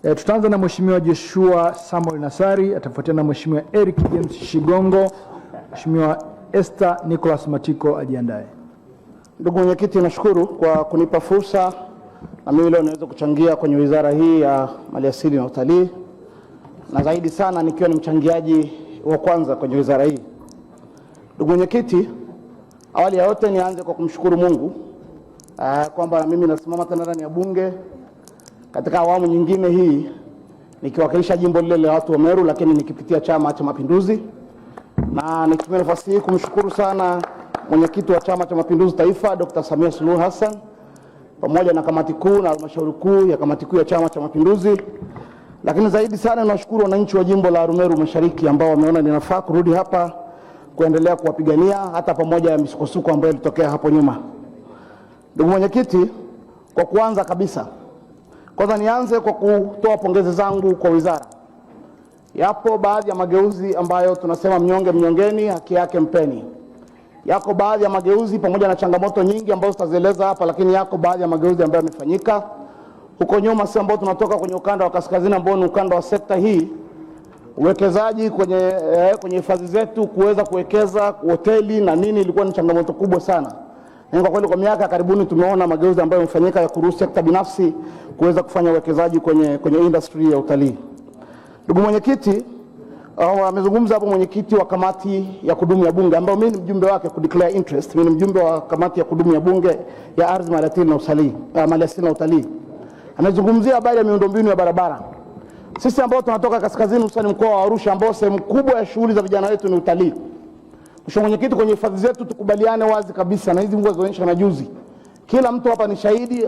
Tutaanza na Mheshimiwa Joshua Samuel Nassari, atafuatia na Mheshimiwa Eric James Shigongo. Mheshimiwa Esther Nicholas Matiko ajiandae. Ndugu mwenyekiti, nashukuru kwa kunipa fursa na mimi leo naweza kuchangia kwenye wizara hii ya Maliasili na Utalii, na zaidi sana nikiwa ni mchangiaji wa kwanza kwenye wizara hii. Ndugu mwenyekiti, awali ya yote nianze kwa kumshukuru Mungu kwamba na mimi nasimama tena ndani ya bunge katika awamu nyingine hii nikiwakilisha jimbo lile la watu wa Meru, lakini nikipitia Chama cha Mapinduzi. Na nikitumia nafasi hii kumshukuru sana mwenyekiti wa Chama cha Mapinduzi Taifa Dr. Samia Suluhu Hassan pamoja na kamati kuu na halmashauri kuu ya kamati kuu ya Chama cha Mapinduzi. Lakini zaidi sana nashukuru wananchi wa jimbo la Arumeru Mashariki ambao wameona ninafaa kurudi hapa kuendelea kuwapigania hata pamoja na misukosuko ambayo ilitokea hapo nyuma. Ndugu mwenyekiti, kwa kuanza kabisa, kwanza nianze kwa kutoa pongezi zangu kwa wizara. Yapo baadhi ya mageuzi ambayo tunasema mnyonge mnyongeni, haki yake mpeni. Yako baadhi ya mageuzi pamoja na changamoto nyingi ambazo tutazieleza hapa, lakini yako baadhi ya mageuzi ambayo yamefanyika huko nyuma, si ambao tunatoka kwenye ukanda wa kaskazini ambao ni ukanda wa sekta hii. Uwekezaji kwenye hifadhi zetu, kuweza kuwekeza hoteli na nini, ilikuwa ni changamoto kubwa sana. Na kwa kweli kwa miaka karibuni tumeona mageuzi ambayo yamefanyika ya kuruhusu sekta binafsi kuweza kufanya uwekezaji kwenye industry ya utalii. Ndugu mwenyekiti, amezungumza hapo mwenyekiti wa kamati ya kudumu ya bunge ambao mimi ni mjumbe wake ku declare interest. Mimi ni mjumbe wa kamati ya kudumu ya bunge ya ardhi, maliasili na utalii. Amezungumzia habari ya miundombinu ya barabara. Sisi ambao tunatoka kaskazini hususan mkoa wa Arusha ambao sehemu kubwa ya shughuli za vijana wetu ni utalii. Mheshimiwa mwenyekiti, kwenye hifadhi zetu tukubaliane wazi kabisa, na hizi mvua zinaonyesha na juzi, kila mtu hapa ni shahidi,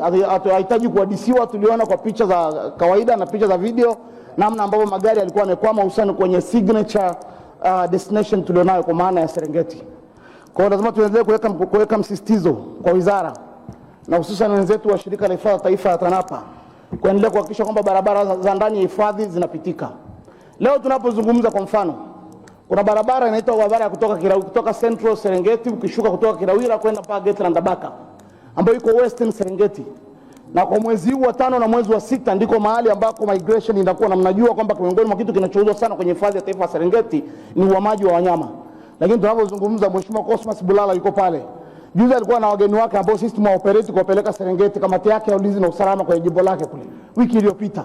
hahitaji kuhadisiwa. Tuliona kwa picha za kawaida na picha za video namna ambavyo magari yalikuwa yamekwama hususan kwenye signature destination tulionayo kwa maana ya Serengeti. Kwa hiyo lazima tuendelee kuweka msisitizo kwa wizara na hususan wenzetu wa shirika la hifadhi taifa ya TANAPA kuendelea kuhakikisha kwamba barabara za ndani ya hifadhi zinapitika. Leo tunapozungumza, kwa mfano, kuna barabara inaitwa barabara ya kutoka Central Serengeti ukishuka kutoka Kirawira kwenda mpaka Gate la Ndabaka ambayo iko Western Serengeti. Na kwa mwezi huu wa 5 na mwezi wa 6 ndiko mahali ambako migration inakuwa, na mnajua kwamba miongoni mwa kitu kinachouzwa sana kwenye hifadhi ya taifa ya Serengeti ni uhamaji wa wanyama. Lakini tunapozungumza, Mheshimiwa Cosmas Bulala yuko pale. Juzi alikuwa na wageni wake ambao sisi tumewaoperate kuwapeleka Serengeti, kamati yake ya ulinzi na usalama kwenye jimbo lake kule wiki iliyopita.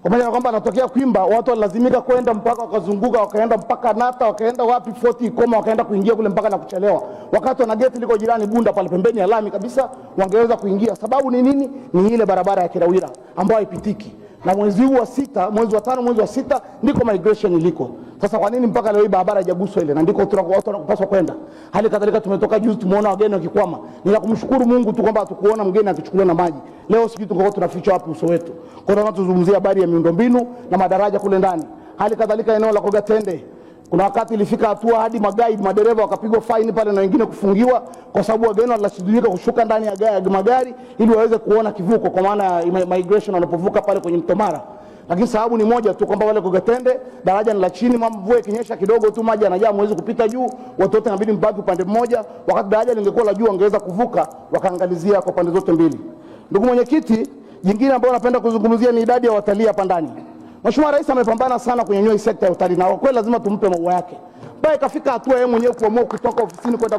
Kwa maana kwamba anatokea Kwimba, watu walazimika kwenda mpaka wakazunguka, wakaenda mpaka Nata, wakaenda wapi Fort Ikoma, wakaenda kuingia kule mpaka na kuchelewa. Wakati wana geti liko jirani Bunda pale pembeni ya lami kabisa, wangeweza kuingia. Sababu ni nini? Ni ile barabara ya Kirawira ambayo haipitiki. Na mwezi huu wa 6, mwezi wa 5, mwezi wa 6 ndiko migration iliko. Sasa kwa nini mpaka leo hii barabara haijaguswa ile? Na ndiko watu wanapaswa kwenda. Hali kadhalika tumetoka juzi tumeona wageni wakikwama. Ni kumshukuru Mungu tu kwamba hatukuona mgeni akichukuliwa na maji. Leo sisi tungekuwa tunaficha wapi uso wetu. Kwa hiyo tunazungumzia habari ya miundombinu na madaraja kule ndani. Hali kadhalika eneo la Kogatende, kuna wakati ilifika hatua hadi madereva wakapigwa fine pale na wengine kufungiwa kwa sababu wageni walashindika kushuka ndani ya magari ili waweze kuona kivuko, kwa maana ya migration wanapovuka pale kwenye Mto Mara. Lakini sababu ni moja tu, kwamba wale Kogatende daraja ni la chini, mvua ikinyesha kidogo tu maji yanajaa, mwezi kupita juu, watu wote inabidi mbaki upande mmoja, wakati daraja lingekuwa la juu wangeweza kuvuka wakaangalizia kwa pande zote mbili. Ndugu mwenyekiti, jingine ambalo napenda kuzungumzia ni idadi ya watalii hapa ndani. Mheshimiwa Rais amepambana sana kunyanyua sekta ya utalii, na kwa kweli lazima tumpe maua yake. Baada ikafika hatua yeye mwenyewe kuamua kutoka ofisini kwenda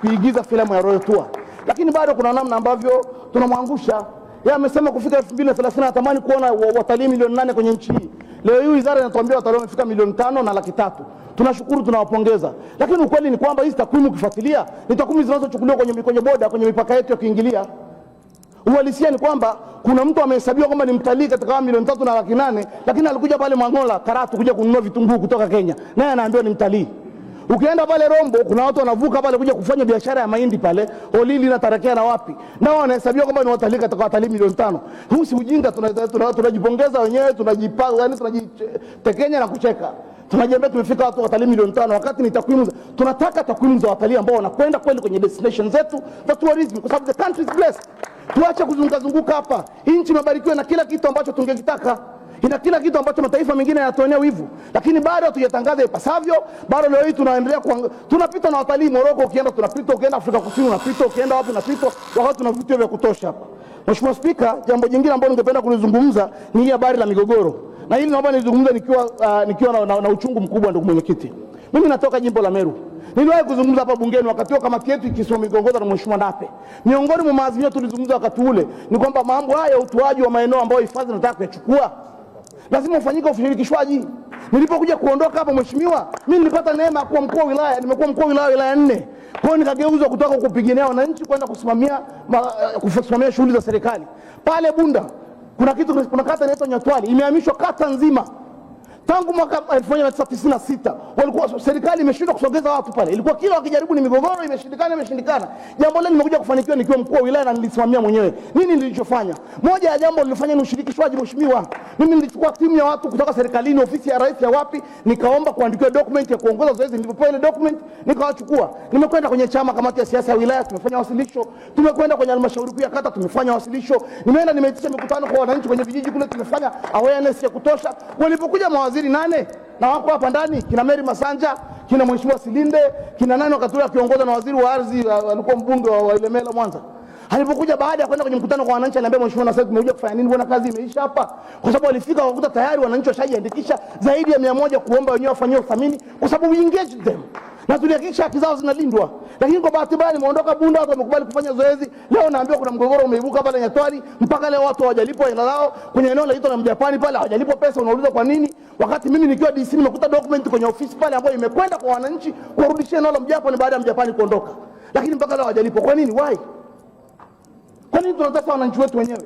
kuigiza filamu ya Royal Tour. Lakini bado kuna namna ambavyo tunamwangusha. Yeye amesema kufika 2030 anatamani kuona watalii milioni 8 kwenye nchi hii. Leo hii wizara inatuambia watalii wamefika milioni 5 na laki 3. Tunashukuru, tunawapongeza. Lakini ukweli ni kwamba hizi takwimu ukifuatilia ni takwimu zinazochukuliwa kwenye boda, kwenye mipaka yetu ya kuingilia. Uhalisia ni kwamba kuna mtu amehesabiwa kwamba ni mtalii katika milioni 3 na laki 8, lakini alikuja pale Mangola Karatu kuja kununua vitunguu kutoka Kenya, naye anaambiwa ni mtalii. Ukienda pale Rombo kuna watu wanavuka pale kuja kufanya biashara ya mahindi pale Olili na Tarakea na wapi, nao wanahesabiwa kwamba ni watalii katika watalii milioni 5. Huu si ujinga? Tunajipongeza wenyewe, tunajipanga, yani tunajitekenya na kucheka. Tunajiambia tumefika watalii milioni 5 wakati ni takwimu. Tunataka takwimu za watalii ambao wanakwenda kweli kwenye destination zetu za tourism, kwa sababu the country is blessed. Tuache kuzunguka hapa. Nchi imebarikiwa na kila kitu ambacho tungekitaka. Ina kila kitu ambacho mataifa mengine yanatuonea wivu, lakini bado hatujatangaza ipasavyo. Bado leo hii tunaendelea tunapita na watalii Morocco, ukienda tunapita, ukienda Afrika Kusini unapita, ukienda wapi unapita, wakati tuna vituo vya kutosha hapa. Mheshimiwa Spika, jambo jingine ambalo ningependa kulizungumza ni hili habari la migogoro. Na hili naomba nizungumze nikiwa na uchungu mkubwa, ndugu mwenyekiti. Mimi natoka jimbo la Meru. Niliwahi kuzungumza hapa bungeni wakati wa kamati yetu ikisimamia migogoro na Mheshimiwa Nape. Miongoni mwa maazimio tulizungumza wakati ule ni kwamba mambo haya ya utoaji wa maeneo ambayo hifadhi nataka kuyachukua lazima ufanyike ushirikishwaji. Nilipokuja kuondoka hapa mheshimiwa, mimi nilipata neema ya kuwa mkuu wa wilaya, nimekuwa mkuu wa wilaya 4. Kwa hiyo nikageuzwa kutoka kupigania wananchi kwenda kusimamia shughuli za serikali. Pale Bunda kuna kata inaitwa Nyatwali, imehamishwa kata nzima. Tangu mwaka 1996 walikuwa serikali imeshindwa kusogeza watu pale. Ilikuwa kila wakijaribu ni migogoro, imeshindikana. Jambo lile nimekuja kufanikiwa nikiwa mkuu wa wilaya na nilisimamia mwenyewe. Nini nilichofanya? Moja ya jambo nilifanya ni ushirikishwaji mheshimiwa. Mimi nilichukua timu ya watu kutoka serikalini, ofisi ya rais ya wapi, nikaomba kuandikiwa document ya kuongoza zoezi. Nilipopewa ile document nikawachukua. Nimekwenda kwenye chama, kamati ya siasa ya wilaya, tumefanya wasilisho. Tumekwenda kwenye halmashauri kuu ya kata, tumefanya wasilisho. Nimeenda nimeitisha mikutano kwa wananchi kwenye vijiji kule, tumefanya awareness ya kutosha. Walipokuja mawaziri 8 na wako hapa ndani, kina Mary Masanja, kina Mheshimiwa Silinde, kina nani wakati ule akiongozwa na waziri wa ardhi alikuwa mbunge wa Ilemela Mwanza. Alipokuja baada ya kwenda kwenye mkutano kwa wananchi, aliambia mheshimiwa, na sasa tumekuja kufanya nini bwana, kazi imeisha hapa? Kwa sababu walifika wakakuta tayari wananchi washajiandikisha zaidi ya 100 kuomba wenyewe wafanyiwe uthamini, kwa sababu we engage them na tulihakikisha haki zao zinalindwa. Lakini kwa bahati mbaya nimeondoka Bunda, watu wamekubali kufanya zoezi. Leo naambiwa kuna mgogoro umeibuka pale Nyatwali, mpaka leo watu hawajalipwa hela zao kwenye eneo la Ito na Mjapani pale, hawajalipwa pesa. Unauliza kwa nini? Wakati mimi nikiwa DC nimekuta document kwenye ofisi pale ambayo imekwenda kwa wananchi kurudishia eneo la Mjapani baada ya Mjapani kuondoka, lakini mpaka leo hawajalipwa. Kwa nini? Why? Kwa nini tunataka wananchi wetu wenyewe?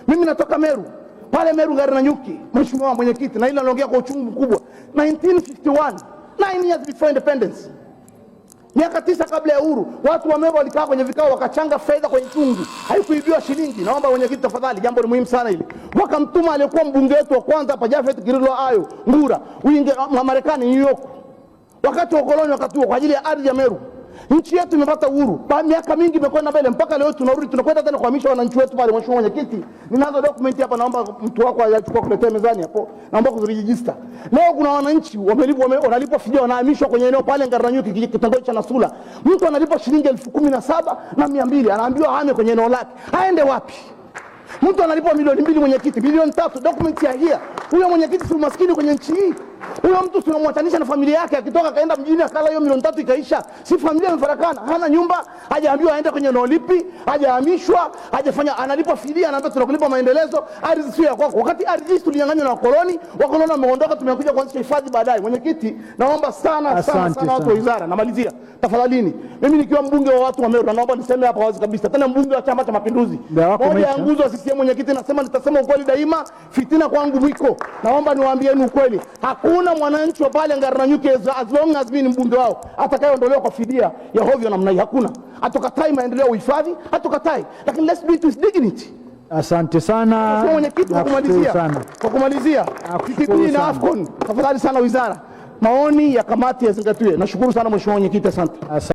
Mimi natoka Meru. Pale Meru Ngari na Nyuki, mheshimiwa mwenyekiti, na ile anaongea kwa uchungu mkubwa. 1951, 9 years before independence. Miaka 9 kabla ya uhuru, watu wa Meru walikaa kwenye vikao wakachanga fedha kwenye tungu. Haikuibiwa shilingi. Naomba mwenyekiti tafadhali, jambo ni muhimu sana hili. Wakamtuma aliyekuwa mbunge wetu wa kwanza hapa Jafet Kirilo Ayo Ngura, Marekani, New York. Wakati wa koloni wakati huo kwa ajili ya ardhi ya Meru. Nchi yetu imepata uhuru. Miaka mingi imekwenda mbele mpaka leo tunarudi, tunakwenda tena kuhamisha wananchi wetu pale. Mheshimiwa mwenyekiti, ninazo document hapa, naomba mtu wako achukue kuletea mezani hapo. Naomba kuziregister. Leo kuna wananchi wanalipwa fidia, wanahamishwa kwenye eneo pale Ngari na Nyuki, kitongoji cha Nasula. Mtu analipwa shilingi 17,200, anaambiwa ahame kwenye eneo lake. Aende wapi? Mtu analipwa milioni 2 mwenyekiti, milioni 3, document ya hia. Huyo mwenyekiti si umaskini kwenye nchi hii? Huyo mtu tunamwatanisha na familia yake, akitoka kaenda mjini akala hiyo milioni 3 ikaisha. Si familia imefarakana, hana nyumba, hajaambiwa aende kwenye eneo lipi, hajahamishwa, hajafanya, analipwa fidia, anaambia tunakulipa maendelezo, ardhi sio ya kwako. Wakati ardhi tulinyang'anywa na wakoloni wameondoka, tumekuja kuanzisha hifadhi baadaye. Mwenyekiti, naomba sana watu wa wizara, namalizia. Tafadhalini, mimi nikiwa mbunge wa watu wa Meru, naomba niseme hapa wazi kabisa, tena mbunge wa Chama cha Mapinduzi. Moja ya nguzo wa CCM mwenyekiti, nasema nitasema ukweli daima, fitina kwangu mwiko. Naomba niwaambieni ukweli. Hakuna mwananchi wa pale Ngari na Nyuki as long as mimi ni mbunge wao atakayeondolewa kwa fidia ya hovyo namna hii. Hakuna. Hatukatai maendeleo ya uhifadhi, hatukatai. Lakini let's do it with dignity. Asante sana. Mheshimiwa mwenyekiti, kwa kumalizia, TPP na AFCON, tafadhali sana wizara, maoni ya kamati yazingatiwe. Nashukuru sana mheshimiwa mwenyekiti, asante.